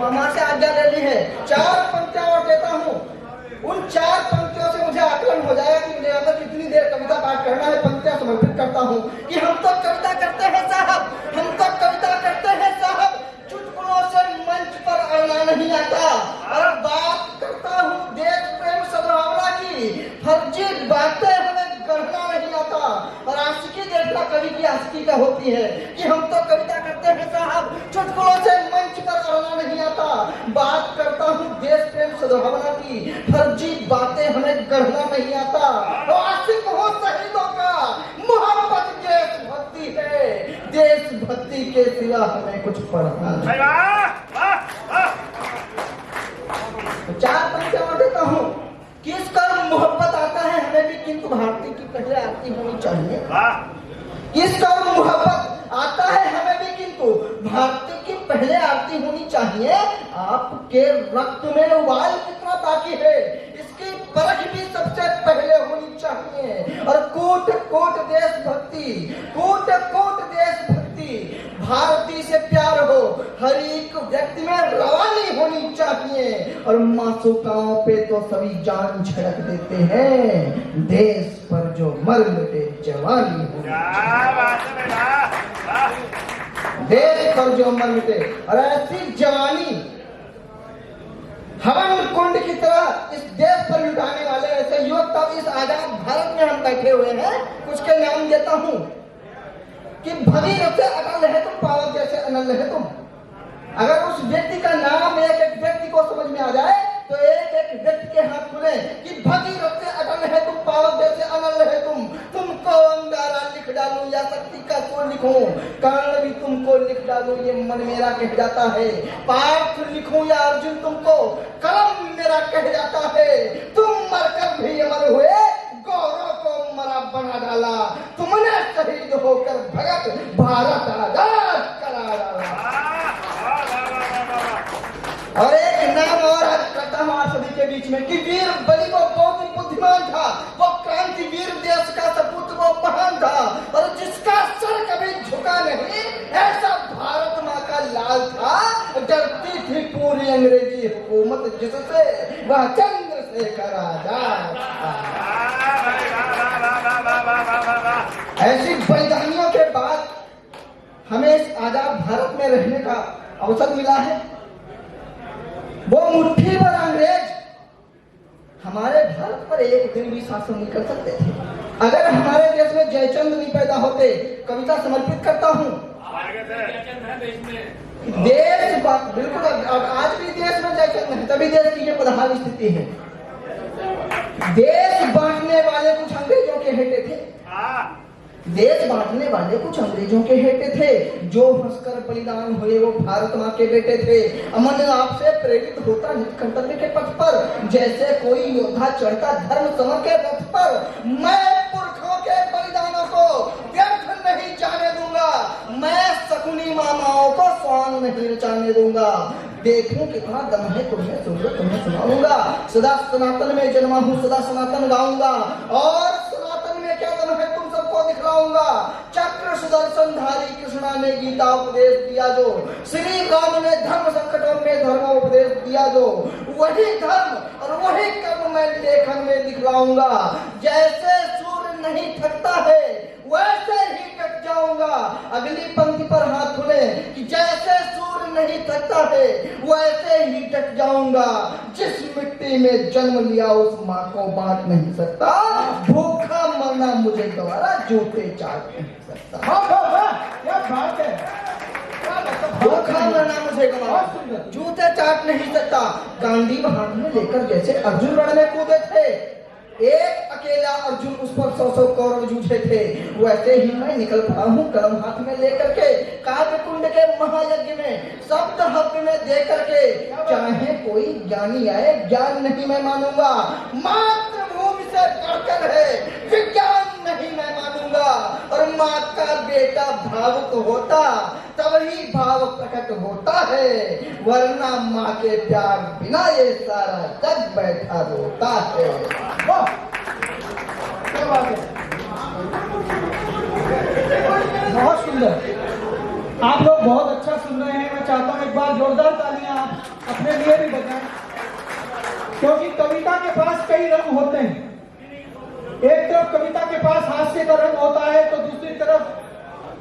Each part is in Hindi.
मामा से आज्ञा ले ली है, 4 पंक्तियां और देता हूँ। उन 4 पंक्तियों से मुझे आकलन हो जाएगा कि मुझे यहाँ तक कितनी देर कविता पाठ करना है। पंक्तियां समर्पित करता हूँ कि हम तो कविता करते हैं साहब, हम तो कविता करते हैं साहब, चुटकुलों से मंच पर आना नहीं आता। और बात करता हूँ देश प्रेम सद्भावना की, फर्जी बातें हमें गढ़ना नहीं आता। और आशिकी देखना कवि की आशिकी का होती है कि हम तो कविता करते हैं साहब, चुटकुलों से मंच पर आना नहीं आता। बात करता हूँ देश प्रेम सद्भावना की, फर्जी बातें हमें गढ़ना नहीं आता। तो आशिक हो शहीदों का, मोहब्बत देशभक्ति है, देशभक्ति के सिवा हमें कुछ पढ़ना नहीं। 4 पंक्तियां और देता हूँ। किस कर्म मोहब्बत आता है हमें भी, किंतु भारती की पहले आरती होनी चाहिए। किस कर्म मोहब्बत आता है हमें भी, किंतु भारती की पहले आरती होनी चाहिए। आपके रक्त में उबाल कितना बाकी है, इसकी परख भी सबसे पहले होनी चाहिए। और कोट कोट देशभक्ति, कोट कोट देशभक्ति, भारती से प्यार हो, हर एक व्यक्ति में रवानी होनी चाहिए। और मासूकाओं पे तो सभी जान झड़क देते हैं, देश पर जो मर मिटे जवानी हो, देश पर जो मर मिटे। और ऐसी जवानी हवन कुंड की तरह इस देश पर लुटाने वाले ऐसे युवक तब इस आजाद भारत में हम बैठे हुए हैं। कुछ के नाम देता हूँ कि भगीरथ से अटल है तुम, पावक जैसे अनल है तुम। अगर उस व्यक्ति का नाम एक एक व्यक्ति को समझ में आ जाए तो एक एक व्यक्ति के हाथ खुले कि भगीरथ से अटल है तुम, पावक जैसे अनल है तुम। तुमको अंगारा लिख डालूं या शक्ति का सो लिखूं, कारण भी तुमको लिख डालूं ये मन मेरा कह जाता है। पार्थ लिखूं या अर्जुन तुमको, कलम मेरा कह जाता है। तुम मरकर भी अमर हुए, गौरव को मरा बना डाला। तुमने शहीद होकर भगत भारत आजाद करा डाला। और एक नाम और करता हूँ आप सभी के बीच में कि वीर बलि वो बहुत ही बुद्धिमान था, वो क्रांतिवीर देश का सपूत वो महान था। और जिसका सर कभी झुका नहीं, ऐसा भारत माँ का लाल था। डरती थी पूरी अंग्रेजी हुकूमत जिससे, वह चंद्रशेखर आजाद था। ऐसी बलिदानियों के बाद हमें इस आजाद भारत में रहने का अवसर मिला है। वो मुट्ठी भर अंग्रेज हमारे भारत पर एक दिन भी शासन नहीं कर सकते थे। अगर हमारे देश में जयचंद नहीं पैदा होते, कविता समर्पित करता हूँ। देश बिल्कुल, आज भी देश में जयचंद है, तभी देश की ये बदहाल स्थिति है। देश बांटने वाले कुछ अंग्रेजों के हेटे थे, देश बांटने वाले कुछ अंग्रेजों के हेटे थे। जो हंसकर बलिदान हुए वो भारत माँ के बेटे थे। अमन आपसे प्रेरित होता निज कर्तव्य के पथ पर, जैसे कोई योद्धा चढ़ता धर्म समर के रथ पर। मैं पुरखों के बलिदानों को व्यर्थ नहीं जाने दूंगा, मैं शकुनी मामाओं को स्वांग नहीं रचाने दूंगा। देखूं कितना दम है तुम्हें, तुम्हें सुनाऊंगा। सदा सनातन में जन्मा हूँ, सदा सनातन गाऊंगा। और सनातन में क्या दम है तुम सबको दिखलाऊंगा। चक्र सुदर्शनधारी कृष्णा ने गीता उपदेश दिया जो, श्री राम ने धर्म संकटों में धर्मोपदेश दिया जो, वही धर्म और वही कर्म मैं लेखन में दिखलाऊंगा। जैसे सूर्य नहीं थकता है वैसे ही डट जाऊंगा। अगली पंक्ति पर हाथ खुले कि जैसे सूर्य नहीं थकता है वैसे ही डट जाऊंगा। जिस मिट्टी में जन्म लिया उस माँ को बांट नहीं सकता, भूखा मरना मुझे दोबारा जूते चाट नहीं सकता। क्या बात है, भूखा मरना मुझे जूते चाट नहीं सकता। गांडीव हाथ में लेकर जैसे अर्जुन रण में कूदे थे, एक अकेला अर्जुन उस पर 100 कौरव जूझे थे, वैसे ही मैं निकल पड़ा हूँ कलम हाथ में लेकर के, काव्य कुंड के महायज्ञ में शब्द हक में दे करके। चाहे कोई ज्ञानी आए ज्ञान नहीं मैं मानूंगा, मातृभूमि से बढ़कर है विज्ञान नहीं मैं मानूंगा। और माँ का बेटा भावुक होता तब ही भाव प्रकट होता है, वरना माँ के प्यार बिना ये सारा जग बैठा रोता है। क्या बात है, बहुत सुंदर। आप लोग बहुत अच्छा सुन रहे हैं। मैं चाहता हूं एक बार जोरदार तालियां आप अपने लिए भी बजाएं, क्योंकि कविता के पास कई रंग होते हैं। एक तरफ कविता के पास हास्य का रंग होता है, तो दूसरी तरफ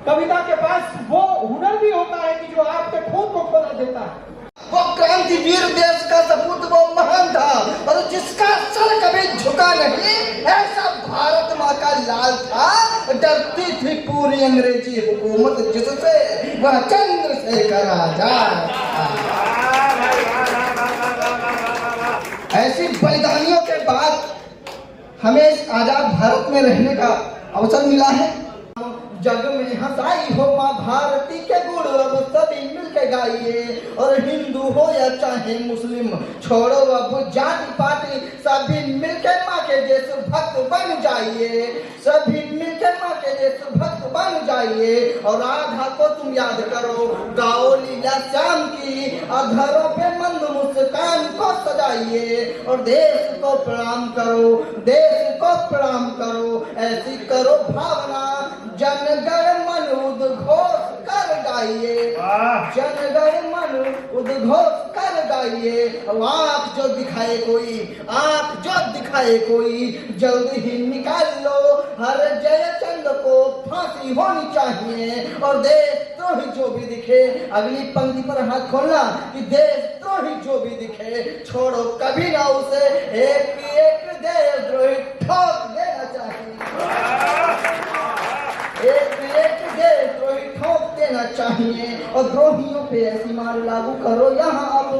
कविता के पास वो हुनर भी होता है कि जो आपके खून को खोला देता है। वो क्रांतिवीर देश का सपूत वो महान था, और जिसका सर कभी झुका नहीं, ऐसा भारत माँ का लाल था। डरती थी पूरी अंग्रेजी हुकूमत जिससे, वह चंद्रशेखर आजाद था। ऐसी बलिदानियों के बाद हमें इस आजाद भारत में रहने का अवसर मिला है। जग में हंसाई हो माँ भारती के गुण अब सभी मिलके गाइए, और हिंदू हो या चाहे मुस्लिम, छोड़ो अब जाति पाति, सभी मिलके माँ के जैसे भक्त बन जाइए। सभी मिलके माँ के जैसे भक्त बन जाइए। और राधा को तुम याद करो, गाओ लीला श्याम की, अधरों पे मंद मुस्कान को सजाइए। और देश को प्रणाम करो, देश को प्रणाम करो, ऐसी करो भावना, जनगण मन उद्घोष कर गाइए। जनगण मन उद्घोष कर गाइए। आँख जो दिखाए कोई, आँख जो दिखाए कोई, जल्द ही निकाल लो, हर जयचंद को फांसी होनी चाहिए। और देशद्रोही जो भी दिखे, अगली पंक्ति पर हाथ खोलना, कि देशद्रोही जो भी दिखे, छोड़ो कभी ना उसे, एक एक देशद्रोही ठोक देना चाहिए। एक देशद्रोही ठोक देना चाहिए। और द्रोहियों पे ऐसी मार लागू करो यहाँ अब।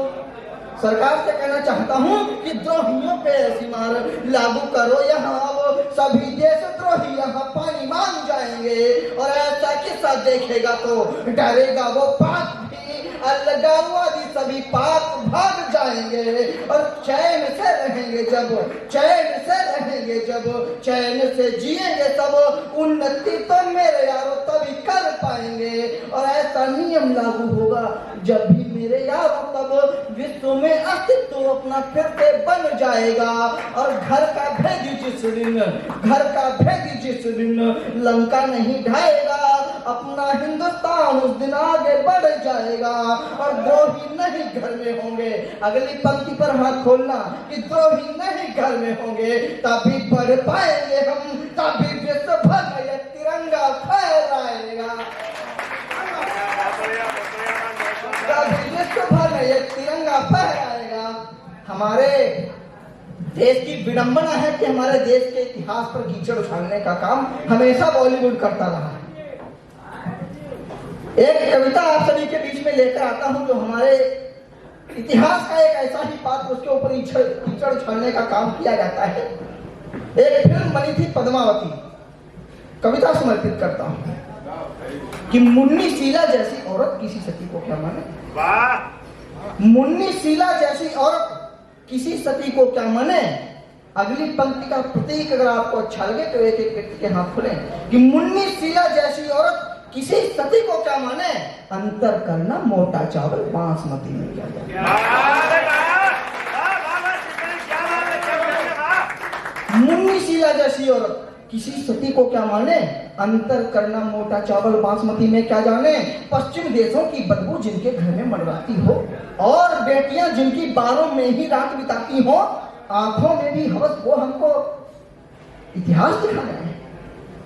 सरकार से कहना चाहता हूँ कि द्रोहियों पे ऐसी मार लागू करो यहाँ अब। सभी देशद्रोही यहाँ पानी मांग जाएंगे, और ऐसा किस्सा देखेगा तो डरेगा वो पाक भी, अलगाववादी सभी पाक भाग जाएंगे। और चैन से रहेंगे जब, चैन से रहेंगे जब, चैन से जिएंगे तब, उन्नति तो मेरे यारों तभी कर पाएंगे। और ऐसा नियम लागू होगा जब भी मेरे यारों, तब विश्व में अस्तित्व अपना फिर से बन जाएगा। और घर का भेदी जिस दिन, घर का भेदी जिस दिन लंका नहीं ढाएगा, अपना हिंदुस्तान उस दिन आगे बढ़ जाएगा। और द्रोही नहीं घर में होंगे, अगली पंक्ति पर हाथ खोलना, कि द्रोही नहीं घर में होंगे, तभी बढ़ पाएंगे हम, तभी विश्व भर में ये तिरंगा फहराएगा। तभी विश्व भर में ये तिरंगा फहराएगा। हमारे देश की विडंबना है कि हमारे देश के इतिहास पर कीचड़ उछालने का काम हमेशा बॉलीवुड करता रहा है। एक कविता आप सभी के बीच में लेकर आता हूं, जो हमारे इतिहास का एक ऐसा ही पात्र, उसके ऊपर कीचड़ उछालने का काम किया जाता है। एक फिल्म बनी थी पद्मावती, कविता समर्पित करता हूं, कि मुन्नी शीला जैसी औरत किसी सती को क्या माने। मुन्नी शीला जैसी औरत किसी सती को क्या माने। अगली पंक्ति का प्रतीक अगर आपको अच्छा लगे तो एक एक व्यक्ति के हाथ खुले, कि मुन्नी शीला जैसी औरत किसी सती को क्या माने, अंतर करना मोटा चावल बासमती में क्या जाए। मुन्नी शीला जैसी औरत किसी सती को क्या माने, अंतर करना मोटा चावल बासमती में क्या जाने। पश्चिम देशों की बदबू जिनके घर में मंडराती हो, और बेटियां जिनकी बालों में ही रात बिताती हो, आंखों में भी हवस, वो हमको इतिहास दिखाना है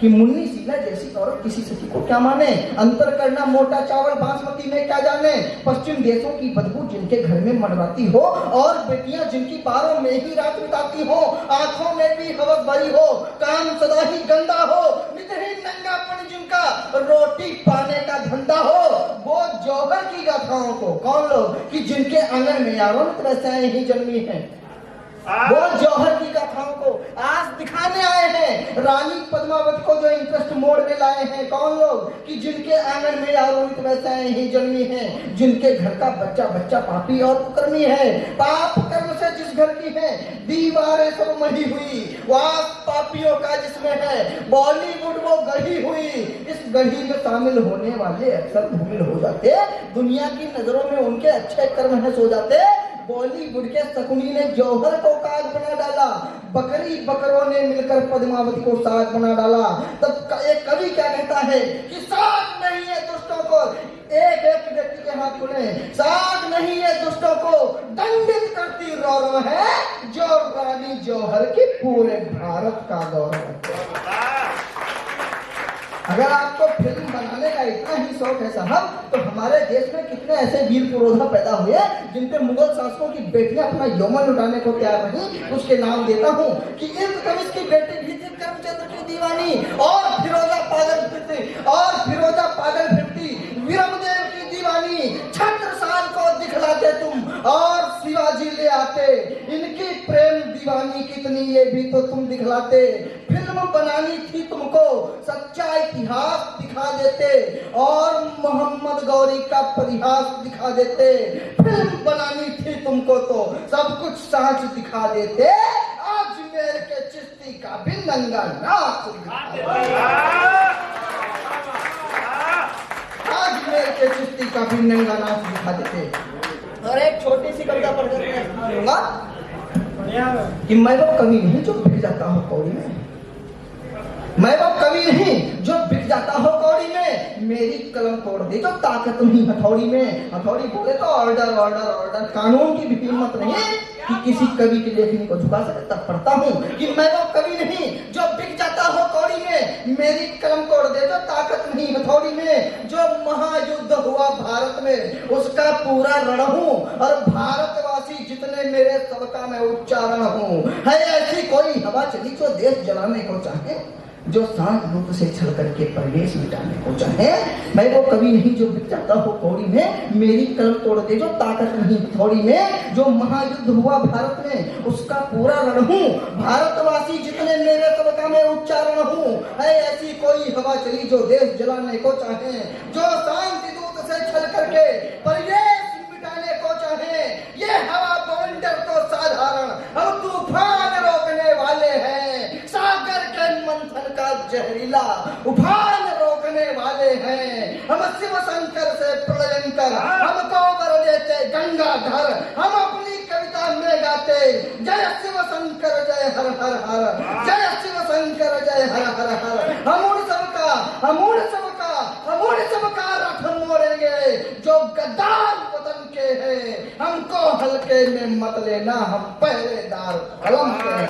कि मुन्नी शीला जैसी औरत किसी सती को क्या माने, अंतर करना मोटा चावल बासमती में क्या जाने। पश्चिम देशों की बदबू जिनके घर में मंडराती हो, और बेटियां जिनकी बालों में ही रात बिताती हो, आंखों में भी हवस भरी हो, काम सदा ही गंदा हो, नितही नंगापन जिनका रोटी पाने का धंधा हो, वो जौहर की गाथाओं को, कौन लोग, कि जिनके आंगन में यारों तरह ही जन्मी है, वो जौहर की गाथाओं को आज दिखाने आए हैं। रानी पद्मावती को जो इंटरेस्ट मोड़ में लाए हैं, कौन लोग, कि जिनके आंगन में यारों वैसे ही जन्मी है, जिनके घर का बच्चा बच्चा पापी और कुकर्मी है। पाप कर्म से जिस घर की है दीवारें सब मढ़ी हुई, वास पापियों का जिसमें है, बॉलीवुड वो गढ़ी हुई। इस गढ़ी में शामिल होने वाले अक्सर धूमिल हो जाते, दुनिया की नजरों में उनके अच्छे कर्म है सो जाते। बॉलीवुड के शकुनी ने जौहर को काग बना डाला, बकरी बकरों ने मिलकर पद्मावती को साग बना डाला। तब एक कवि क्या कहता है कि साग नहीं है दुष्टों को, एक एक व्यक्ति के हाथ खुले। साग नहीं ये दुष्टों को दंडित करती रौरव है, जो रानी जौहर की पूरे भारत का गौरव है। अगर आपको फिल्म बनाने का इतना ही शौक है साहब, तो हमारे देश में कितने ऐसे वीर पुरोधा पैदा हुए जिन पे मुगल शासकों की बेटियां अपना यौवन लुटाने को तैयार नहीं। उसके नाम देता हूँ कि इल्तुतमिश की बेटी भी थी करमचंद की दीवानी, और फिरोजा पागल फिरती वीरमदेव की दीवानी। छत्रसाल को दिखलाते तुम और शिवाजी ले आते, इनकी प्रेम दीवानी कितनी ये भी तो तुम दिखलाते। फिल्म बनानी थी तुमको, सच्चा इतिहास दिखा देते और मोहम्मद गौरी का परिहास दिखा देते। फिल्म बनानी थी तुमको तो सब कुछ सांच दिखा देते। अजमेर के चिश्ती का भी नंगा नाच दिखा देते। अजमेर के चिश्ती का भी नंगा नाच दिखा देते। और एक छोटी सी कविता पढ़ दूंगा कि मैं वो कवि नहीं जो बिक जाता हूँ कौड़ी में। मैं वो कवि नहीं जो बिक जाता हो कौड़ी में, मेरी कलम तोड़ दे जो ताकत नहीं हथौड़ी में। हथौड़ी बोले तो ऑर्डर ऑर्डर ऑर्डर, कानून की भी हिम्मत नहीं कि किसी कवि की लेखनी को झुका सके। तब पढ़ता हूँ कि मैं वो कवि नहीं जो बिक जाता हो कौड़ी में, मेरी कलम तोड़ दे जो ताकत नहीं हथौड़ी में। जो महायुद्ध हुआ भारत में उसका पूरा रण हूँ, और भारतवासी जितने मेरे सबका मैं उच्चारण हूँ। है ऐसी कोई हवा चली जो देश जलाने को चाहे, जो शांत रूप से छल करके परिवेश मिटाने को चाहे। मैं वो कवि नहीं जो बिक जाता हो कौड़ी में, मेरी कलम तोड़ दे जो ताकत नहीं थोड़ी में। जो महायुद्ध हुआ भारत में उसका पूरा रण हूँ, भारतवासी जितने मेरे सबका मैं उच्चारण हूँ। है ऐसी कोई हवा चली जो देश जलाने को चाहे, जो शांति दूत से छल करके परिवेश मिटाने को चाहे। ये हवा बवंडर तो साधारण, हम तूफान रोकने वाले हैं। सागर के मंथन का जहरीला उफान रोकने वाले हैं। हम शिव शंकर से प्रलयंकर, हमको वर देते गंगाधर। हम अपनी कविता में गाते जय शिव शंकर जय हर हर हर, जय शिव शंकर जय हर हर हर। हम उन सबका रथ मोड़ेंगे जो गद्दार वतन के हैं। हमको हल्के में मत लेना, हम पहरेदार कलम के हैं।